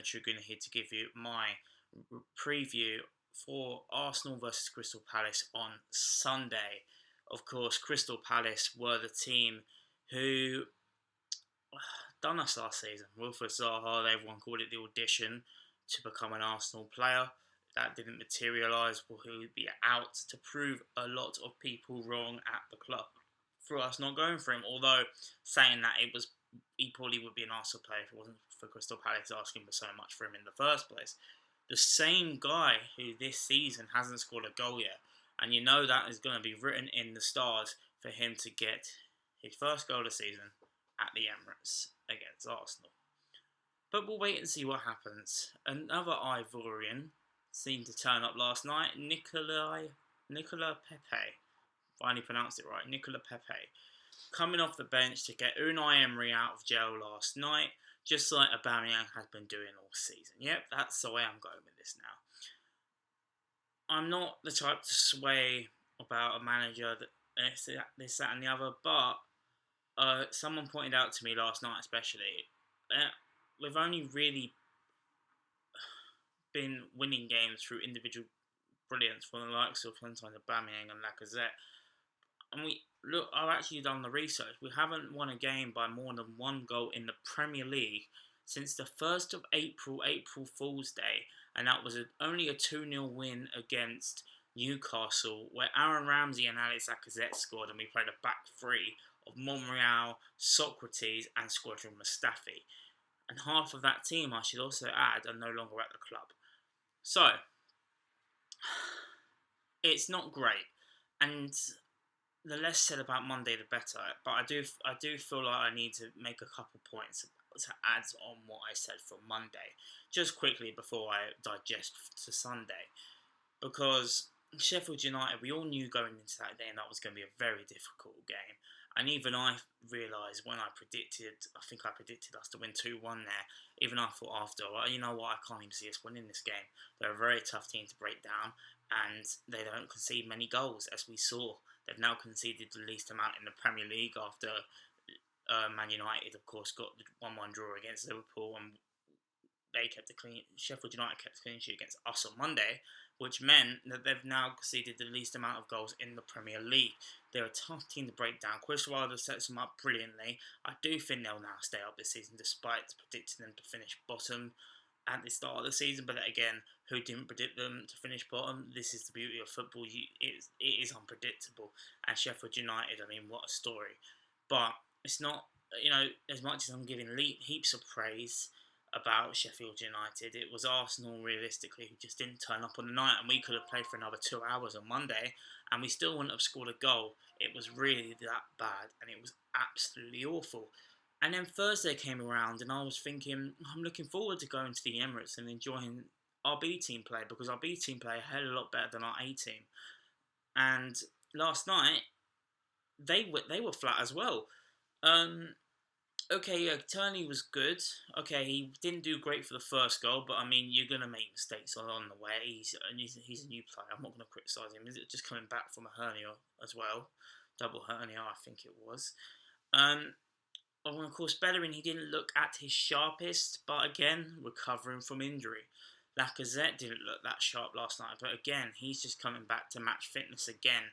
Trigger here to give you my preview for Arsenal versus Crystal Palace on Sunday. Of course, Crystal Palace were the team who done us last season. Wilfred Zaha, everyone called it the audition to become an Arsenal player. That didn't materialise. Well, he would be out to prove a lot of people wrong at the club for us not going for him. Although saying that, he probably would be an Arsenal player if it wasn't for Crystal Palace asking for so much for him in the first place. The same guy who this season hasn't scored a goal yet, and you know that is going to be written in the stars for him to get his first goal of the season at the Emirates against Arsenal. But we'll wait and see what happens. Another Ivorian seemed to turn up last night, Nicola Pepe. Finally pronounced it right, Nicola Pepe. Coming off the bench to get Unai Emery out of jail last night, just like Aubameyang has been doing all season. Yep, that's the way I'm going with this now. I'm not the type to sway about a manager that this, that and the other, but someone pointed out to me last night especially, we've only really been winning games through individual brilliance from the likes of sometimes Aubameyang and Lacazette. And I've actually done the research. We haven't won a game by more than one goal in the Premier League since the 1st of April, April Fool's Day. And that was only a 2-0 win against Newcastle, where Aaron Ramsey and Alex Lacazette scored, and we played a back three of Monreal, Socrates, and Squadron Mustafi. And half of that team, I should also add, are no longer at the club. So, it's not great. And the less said about Monday, the better. But I do feel like I need to make a couple points to add on what I said for Monday, just quickly before I digest to Sunday, because Sheffield United, we all knew going into that game that was going to be a very difficult game, and even I realised when I predicted us to win 2-1 there. Even I thought after, well, you know what, I can't even see us winning this game. They're a very tough team to break down, and they don't concede many goals, as we saw. They've now conceded the least amount in the Premier League after Man United, of course, got the 1-1 draw against Liverpool, and Sheffield United kept a clean sheet against us on Monday, which meant that they've now conceded the least amount of goals in the Premier League. They're a tough team to break down. Chris Wilder sets them up brilliantly. I do think they'll now stay up this season, despite predicting them to finish bottom at the start of the season. But again, who didn't predict them to finish bottom? This is the beauty of football. It is unpredictable. And Sheffield United, I mean, what a story. But it's not, as much as I'm giving heaps of praise about Sheffield United, it was Arsenal, realistically, who just didn't turn up on the night, and we could have played for another 2 hours on Monday, and we still wouldn't have scored a goal. It was really that bad, and it was absolutely awful. And then Thursday came around, and I was thinking, I'm looking forward to going to the Emirates and enjoying our B team play, because our B team play a hell of a lot better than our A team. And last night, they were flat as well. Okay, yeah, Turney was good. Okay, he didn't do great for the first goal, but I mean, you're gonna make mistakes on the way. He's a new player. I'm not gonna criticise him. Is it just coming back from a hernia as well? Double hernia, I think it was. Of course, Bellerin, he didn't look at his sharpest, but again, recovering from injury. Lacazette didn't look that sharp last night, but again, he's just coming back to match fitness again.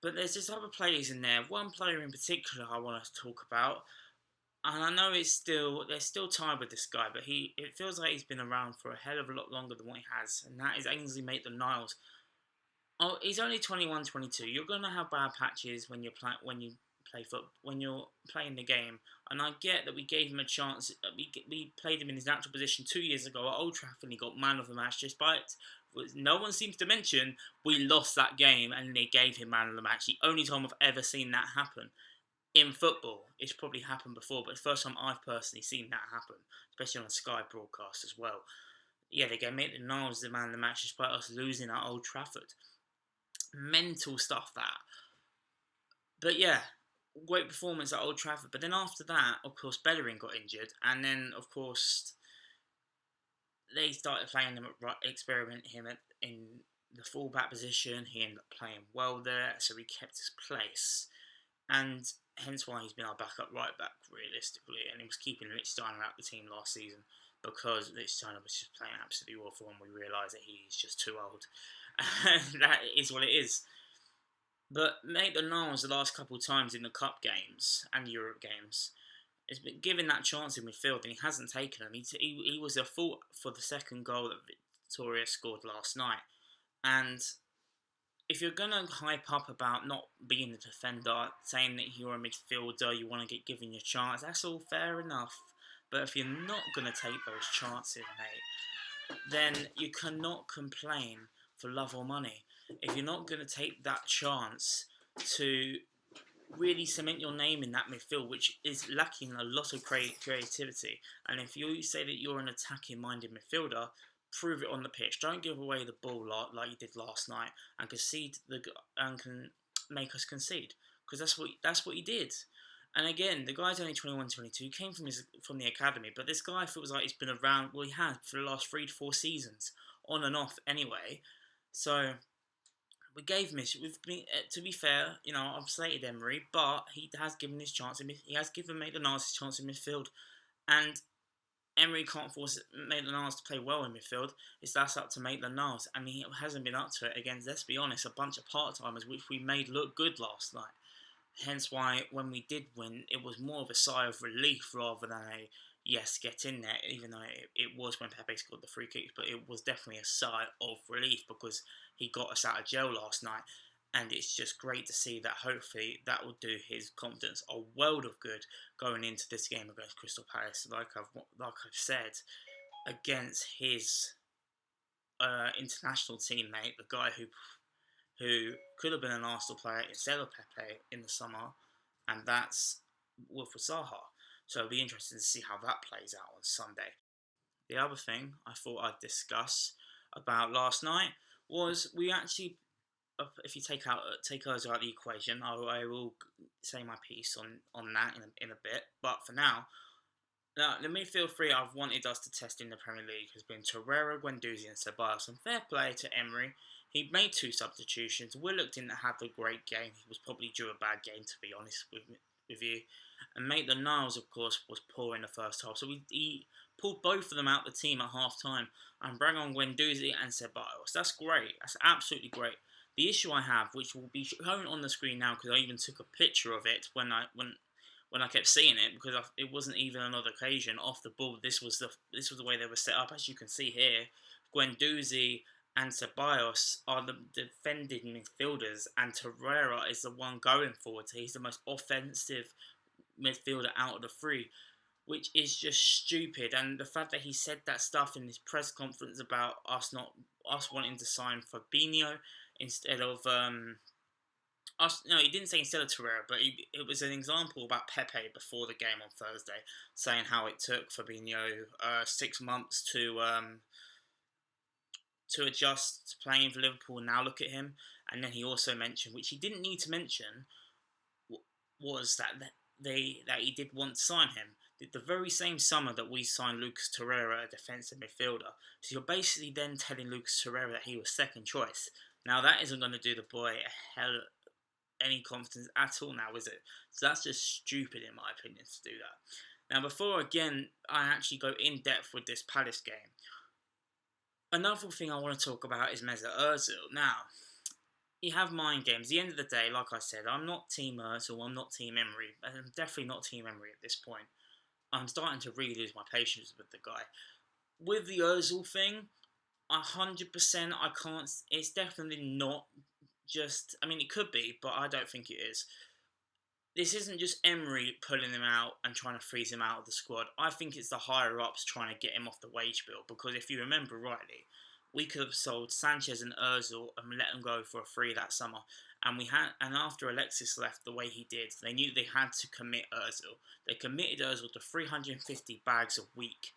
But there's just other players in there. One player in particular I want to talk about. And I know there's still time with this guy, but it feels like he's been around for a hell of a lot longer than what he has, and that is Ainsley Maitland-Niles. Oh, he's only 21, 22. You're gonna have bad patches when you're playing the game, and I get that we gave him a chance. We played him in his natural position 2 years ago at Old Trafford, and he got man of the match. Despite no one seems to mention we lost that game, and they gave him man of the match. The only time I've ever seen that happen in football. It's probably happened before, but it's the first time I've personally seen that happen, especially on a Sky broadcast as well. Yeah, they gave Maitland-Niles the man of the match despite us losing at Old Trafford. Mental stuff, that. But yeah, great performance at Old Trafford. But then after that, of course, Bellerin got injured, and then, of course, they started playing him experimenting him in the full-back position. He ended up playing well there, so he kept his place. And hence why he's been our backup right back, realistically, and he was keeping Lichtsteiner out the team last season. because this China was just playing absolutely awful, and we realised that he's just too old. And that is what it is. But Maitland-Niles the last couple of times in the Cup games and Europe games has been given that chance in midfield, and he hasn't taken them. He was a fault for the second goal that Victoria scored last night. And if you're going to hype up about not being a defender, saying that you're a midfielder, you want to get given your chance, that's all fair enough. But if you're not going to take those chances, mate, then you cannot complain for love or money. If you're not going to take that chance to really cement your name in that midfield, which is lacking a lot of creativity, and if you say that you're an attacking-minded midfielder, prove it on the pitch. Don't give away the ball like you did last night and concede and can make us concede, because that's what he did. And again, the guy's only 21, 22. He came from the academy, but this guy feels like he's been around. Well, he has for the last 3 to 4 seasons, on and off anyway. So we gave him. We've been, to be fair, I've slated Emery, but he has given his chance. He has given Maitland-Niles his chance in midfield, and Emery can't force Maitland-Niles to play well in midfield. That's up to Maitland-Niles. I mean, he hasn't been up to it against, let's be honest, a bunch of part-timers, which we made look good last night. Hence why, when we did win, it was more of a sigh of relief rather than a, yes, get in there, even though it was when Pepe scored the free kicks, but it was definitely a sigh of relief because he got us out of jail last night. And it's just great to see that hopefully that will do his confidence a world of good going into this game against Crystal Palace. Like I've said, against his international teammate, the guy who could have been an Arsenal player instead of Pepe in the summer, and that's Wilfried Zaha. So it'll be interesting to see how that plays out on Sunday. The other thing I thought I'd discuss about last night was we actually, if you take Özil out of the equation, I will say my piece on that in a bit. But for now, the midfield three I've wanted us to test in the Premier League has been Torreira, Guendouzi and Ceballos. And fair play to Emery. He made 2 substitutions. Willock didn't have a great game. He was probably due a bad game, to be honest with you. And Maitland-Niles, of course, was poor in the first half. So he pulled both of them out of the team at half-time and brought on Guendouzi and Ceballos. That's great. That's absolutely great. The issue I have, which will be shown on the screen now because I even took a picture of it when I kept seeing it, because it wasn't even another occasion off the ball. This was the way they were set up. As you can see here, Guendouzi and Ceballos are the defending midfielders, and Torreira is the one going forward. So he's the most offensive midfielder out of the 3, which is just stupid. And the fact that he said that stuff in his press conference about us wanting to sign Fabinho instead of no, he didn't say instead of Torreira, but it was an example about Pepe before the game on Thursday, saying how it took Fabinho 6 months to adjust to playing for Liverpool. Now look at him. And then he also mentioned, which he didn't need to mention, was that he did want to sign him. The very same summer that we signed Lucas Torreira, a defensive midfielder. So you're basically then telling Lucas Torreira that he was second choice. Now that isn't going to do the boy a hell any confidence at all now, is it? So that's just stupid in my opinion to do that. Now before again I actually go in depth with this Palace game, another thing I want to talk about is Mesut Özil. Now, you have mind games. At the end of the day, like I said, I'm not Team Özil, I'm not Team Emery. I'm definitely not Team Emery at this point. I'm starting to really lose my patience with the guy. With the Özil thing, 100% I can't, it's definitely not just, I mean it could be, but I don't think it is. This isn't just Emery pulling him out and trying to freeze him out of the squad. I think it's the higher-ups trying to get him off the wage bill. Because if you remember rightly, we could have sold Sanchez and Özil and let them go for a free that summer. And after Alexis left the way he did, they knew they had to commit Özil. They committed Özil to 350 bags a week.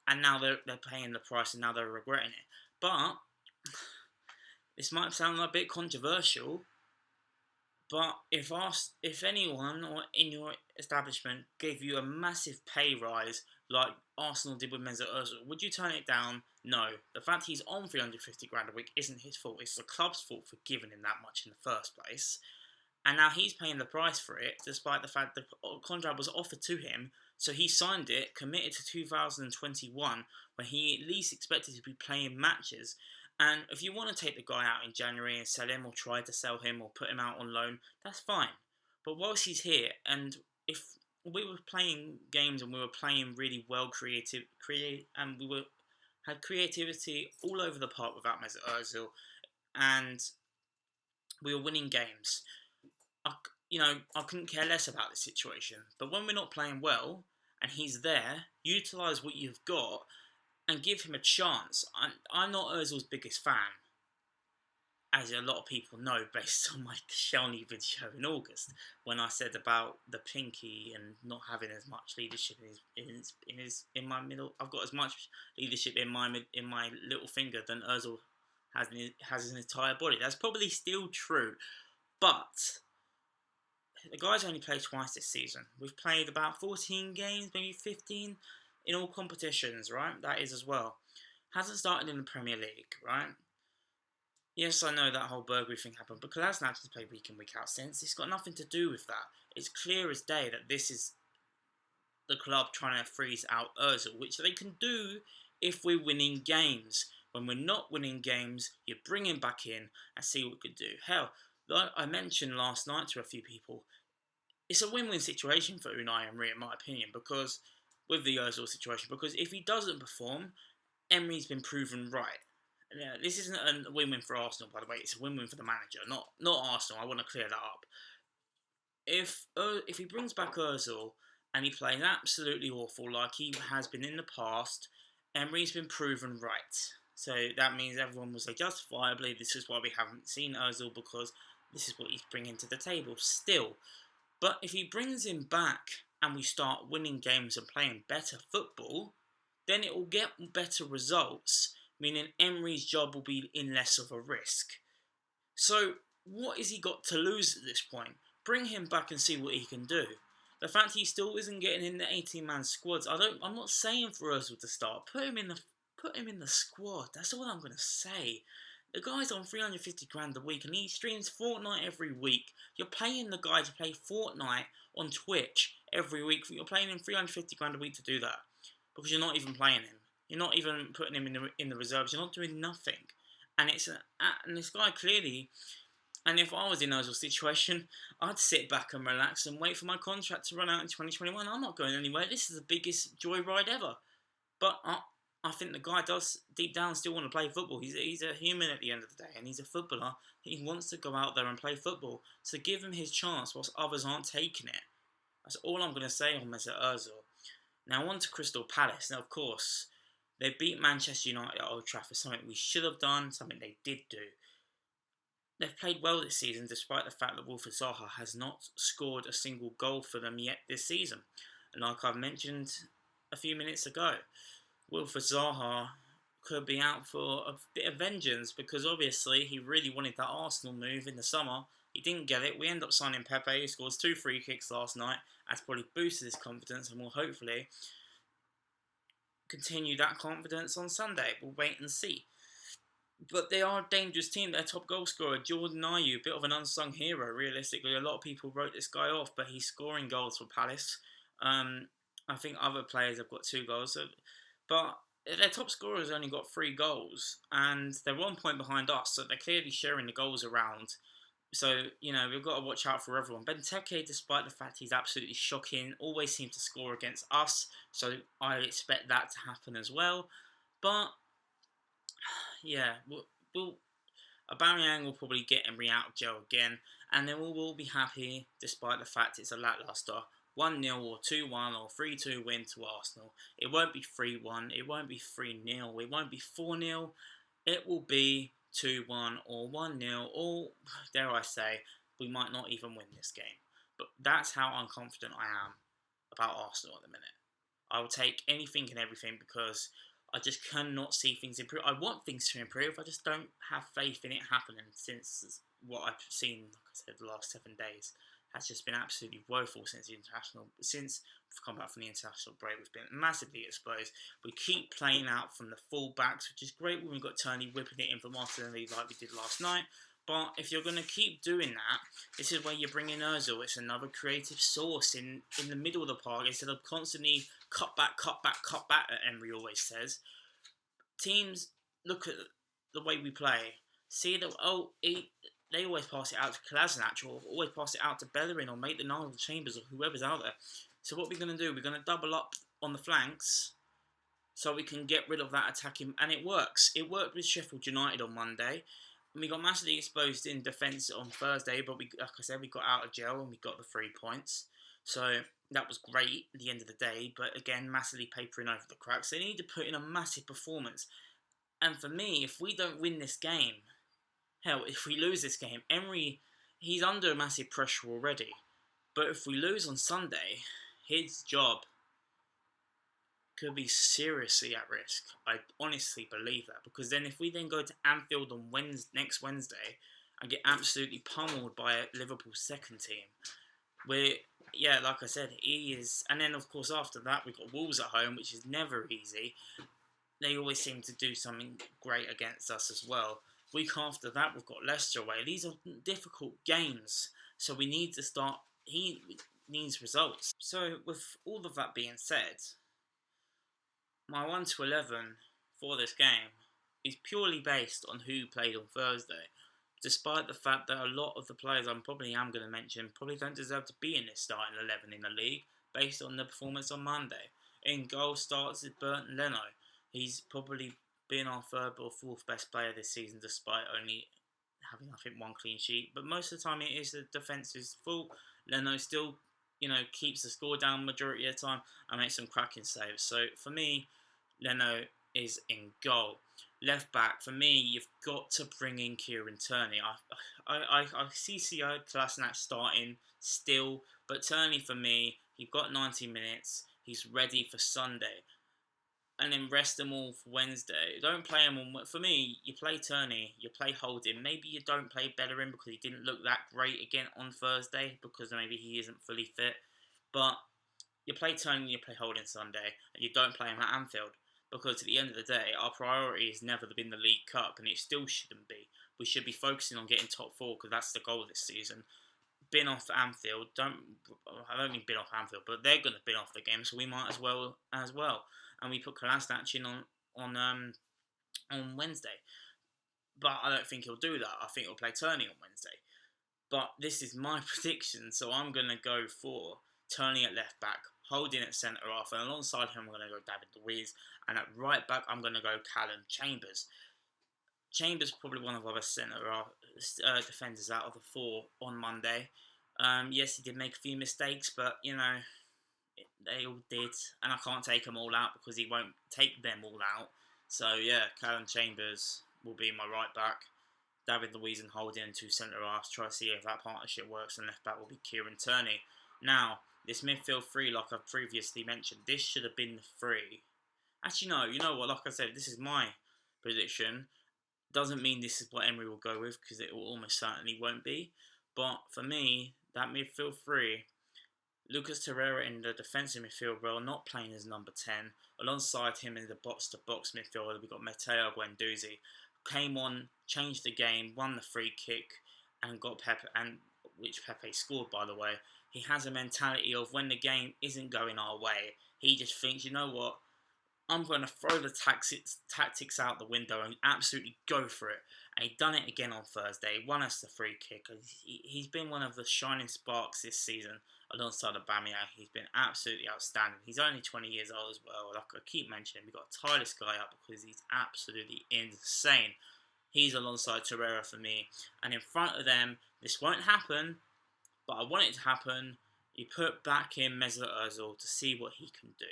And now they're paying the price and now they're regretting it. But this might sound a bit controversial, but if anyone or in your establishment gave you a massive pay rise like Arsenal did with Mesut Özil, would you turn it down? No. The fact he's on 350 grand a week isn't his fault. It's the club's fault for giving him that much in the first place. And now he's paying the price for it, despite the fact the contract was offered to him So he signed it, committed to 2021, when he at least expected to be playing matches. And if you want to take the guy out in January and sell him, or try to sell him, or put him out on loan, that's fine. But whilst he's here, and if we were playing games and we were playing really well, and we were had creativity all over the park without Mesut Özil, and we were winning games. I couldn't care less about the situation. But when we're not playing well, and he's there, utilise what you've got, and give him a chance. I'm not Özil's biggest fan, as a lot of people know, based on my Shelny video in August, when I said about the pinky and not having as much leadership in my middle. I've got as much leadership in my little finger than Özil has his entire body. That's probably still true, but the guy's only played twice this season. We've played about 14 games, maybe 15 in all competitions, right? That is as well. Hasn't started in the Premier League, right? Yes, I know that whole burglary thing happened, but Kolasinac has played week in, week out since. It's got nothing to do with that. It's clear as day that this is the club trying to freeze out Özil, which they can do if we're winning games. When we're not winning games, you bring him back in and see what we could do. Hell, like I mentioned last night to a few people, it's a win-win situation for Unai Emery, in my opinion, because with the Özil situation, because if he doesn't perform, Emery's been proven right. Yeah, this isn't a win-win for Arsenal, by the way. It's a win-win for the manager, not Arsenal. I want to clear that up. If he brings back Özil and he plays absolutely awful like he has been in the past, Emery's been proven right. So that means everyone will say justifiably, this is why we haven't seen Özil, because this is what he's bringing to the table still. But if he brings him back and we start winning games and playing better football, then it will get better results, meaning Emery's job will be in less of a risk. So what has he got to lose at this point? Bring him back and see what he can do. The fact he still isn't getting in the 18-man squads, I'm not saying for Özil to start. Put him in the squad. That's all I'm going to say. The guy's on 350 grand a week and he streams Fortnite every week. You're paying the guy to play Fortnite on Twitch every week. You're paying him 350 grand a week to do that because you're not even playing him. You're not even putting him in the reserves. You're not doing nothing. And this guy clearly. And if I was in Özil's situation, I'd sit back and relax and wait for my contract to run out in 2021. I'm not going anywhere. This is the biggest joyride ever. But I think the guy does deep down still want to play football. He's a human at the end of the day, and he's a footballer. He wants to go out there and play football. So give him his chance whilst others aren't taking it. That's all I'm going to say on Mesut Özil. Now on to Crystal Palace. Now of course, they beat Manchester United at Old Trafford, something we should have done, something they did do. They've played well this season despite the fact that Wilfried Zaha has not scored a single goal for them yet this season. And like I've mentioned a few minutes ago, Wilfried Zaha could be out for a bit of vengeance because obviously he really wanted that Arsenal move in the summer. He didn't get it. We end up signing Pepe, who scores 2 free kicks last night. That's probably boosted his confidence and will hopefully continue that confidence on Sunday. We'll wait and see. But they are a dangerous team. Their top goal scorer, Jordan Ayew, a bit of an unsung hero, realistically. A lot of people wrote this guy off, but he's scoring goals for Palace. I think other players have got 2 goals. But their top scorer has only got 3 goals, and they're 1 point behind us, so they're clearly sharing the goals around. So, we've got to watch out for everyone. Benteke, despite the fact he's absolutely shocking, always seems to score against us, so I expect that to happen as well. But yeah, Aubameyang will probably get Emery out of jail again, and then we'll all be happy despite the fact it's a lacklustre 1-0 or 2-1 or 3-2 win to Arsenal. It won't be 3-1, it won't be 3-0, it won't be 4-0, it will be 2-1 or 1-0, or dare I say, we might not even win this game. But that's how unconfident I am about Arsenal at the minute. I will take anything and everything because I just cannot see things improve. I want things to improve. I just don't have faith in it happening since what I've seen, like I said, the last 7 days has just been absolutely woeful since we've come back from the international break. We've been massively exposed. We keep playing out from the full backs, which is great when we've got Tony whipping it in for Martinelli like we did last night. But if you're going to keep doing that, this is where you bring in Özil. It's another creative source in the middle of the park instead of constantly cut back, cut back, cut back, that Emery always says. Teams look at the way we play, see that, they always pass it out to Kolasinac or always pass it out to Bellerin or make the Nile Chambers or whoever's out there. So what we're going to do, we're going to double up on the flanks so we can get rid of that attacking, and it works. It worked with Sheffield United on Monday. And we got massively exposed in defence on Thursday, but like I said, we got out of jail and we got the 3 points. So that was great at the end of the day, but again, massively papering over the cracks. They need to put in a massive performance. And for me, if we don't win this game, hell, if we lose this game, Emery, he's under massive pressure already. But if we lose on Sunday, his job could be seriously at risk. I honestly believe that, because then if we then go to Anfield on next Wednesday and get absolutely pummeled by Liverpool's second team, like I said, he is, and then of course after that we've got Wolves at home, which is never easy. They always seem to do something great against us as well. Week after that we've got Leicester away. These are difficult games, so we need to start. He needs results. So with all of that being said, my 1 to 11 for this game is purely based on who played on Thursday, despite the fact that a lot of the players I'm going to mention probably don't deserve to be in this starting 11 in the league based on the performance on Monday. In goal starts is Bernd Leno. He's probably been our 3rd or 4th best player this season, despite only having, I think, 1 clean sheet. But most of the time it is the defence's fault. Leno still keeps the score down majority of the time and makes some cracking saves. So for me, Leno is in goal. Left back, for me, you've got to bring in Kieran Tierney. I see Kolasinac starting still, but Tierney for me, he's got 90 minutes. He's ready for Sunday. And then rest them all for Wednesday. Don't play him on. For me, you play Tierney, you play Holding. Maybe you don't play Bellerin because he didn't look that great again on Thursday because maybe he isn't fully fit. But you play Tierney, you play Holding Sunday, and you don't play him at Anfield. Because at the end of the day, our priority has never been the League Cup, and it still shouldn't be. We should be focusing on getting top 4 because that's the goal this season. Bin off Anfield. I don't mean bin off Anfield, but they're going to bin off the game, so we might as well. And we put Kolasinac in on Wednesday. But I don't think he'll do that. I think he'll play Tierney on Wednesday. But this is my prediction, so I'm going to go for Tierney at left back, Holding at centre half, and alongside him I'm going to go David Luiz, and at right back I'm going to go Callum Chambers. Chambers probably one of our best centre defenders out of the 4 on Monday. Yes, he did make a few mistakes, but they all did, and I can't take them all out because he won't take them all out. So yeah, Callum Chambers will be my right back. David Luiz and Holding, 2 centre halves. Try to see if that partnership works, and left back will be Kieran Tierney. Now, this midfield 3, like I've previously mentioned, this should have been the 3. Actually, no, you know what? Like I said, this is my prediction. Doesn't mean this is what Emery will go with, because it will almost certainly won't be. But for me, that midfield 3, Lucas Torreira in the defensive midfield role, not playing as number 10. Alongside him in the box-to-box midfield, we've got Matteo Guendouzi. Came on, changed the game, won the free kick, and got Pepe, and which Pepe scored, by the way. He has a mentality of when the game isn't going our way, he just thinks, you know what, I'm going to throw the tactics out the window and absolutely go for it. And he done it again on Thursday, won us the free kick. He's been one of the shining sparks this season alongside Aubameyang. He's been absolutely outstanding. He's only 20 years old as well. Like I keep mentioning, we've got to tie this guy up because he's absolutely insane. He's alongside Torreira for me. And in front of them, this won't happen, but I want it to happen. You put back in Mesut Özil to see what he can do.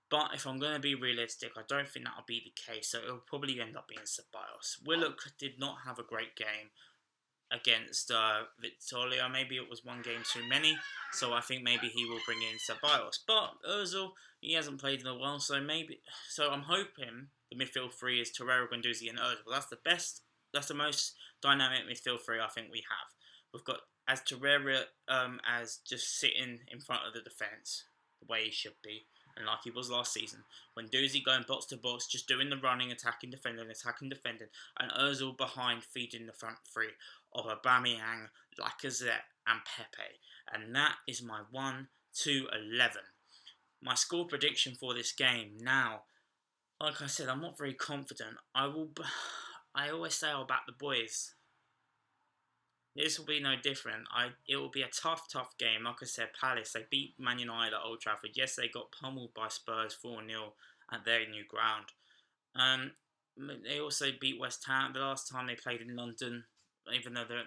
But if I'm going to be realistic, I don't think that'll be the case. So it'll probably end up being Ceballos. Willock did not have a great game against Victoria. Maybe it was one game too many. So I think maybe he will bring in Ceballos. But Özil, he hasn't played in a while. So I'm hoping the midfield 3 is Torreira, Guendouzi and Özil. That's the most dynamic midfield 3 I think we have. We've got as Torreira as just sitting in front of the defence, the way he should be. and like he was last season, when Doozy going box to box, just doing the running, attacking, defending, and Özil behind feeding the front three of Aubameyang, Lacazette, and Pepe. And that is my 1-11. My score prediction for this game now, like I said, I'm not very confident. I always say I'll back the boys. This will be no different. It will be a tough game. Like I said, Palace, they beat Man United at Old Trafford. Yes, they got pummeled by Spurs 4-0 at their new ground. They also beat West Ham the last time they played in London, even though they're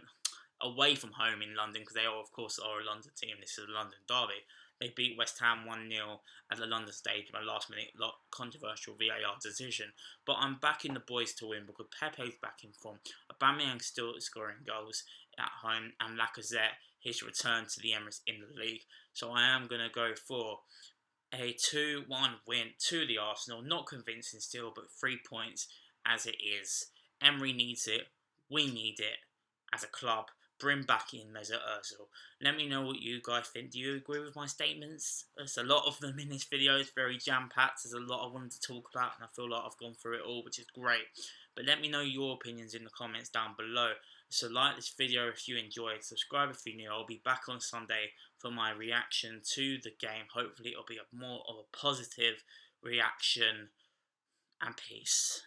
away from home in London, because they are, of course, are a London team. This is a London derby. They beat West Ham 1-0 at the London Stadium, a last-minute controversial VAR decision. But I'm backing the boys to win because Pepe's back in form. Aubameyang's still scoring goals at home, and Lacazette, his return to the Emirates in the league. So I am going to go for a 2-1 win to the Arsenal. Not convincing still, but 3 points as it is. Emery needs it. We need it as a club. Bring back in Mesut Ozil. Let me know what you guys think. Do you agree with my statements? There's a lot of them in this video. It's very jam-packed. There's a lot I wanted to talk about, and I feel like I've gone through it all, which is great. But let me know your opinions in the comments down below. So like this video if you enjoyed. Subscribe if you're new. I'll be back on Sunday for my reaction to the game. Hopefully it'll be more of a positive reaction. And peace.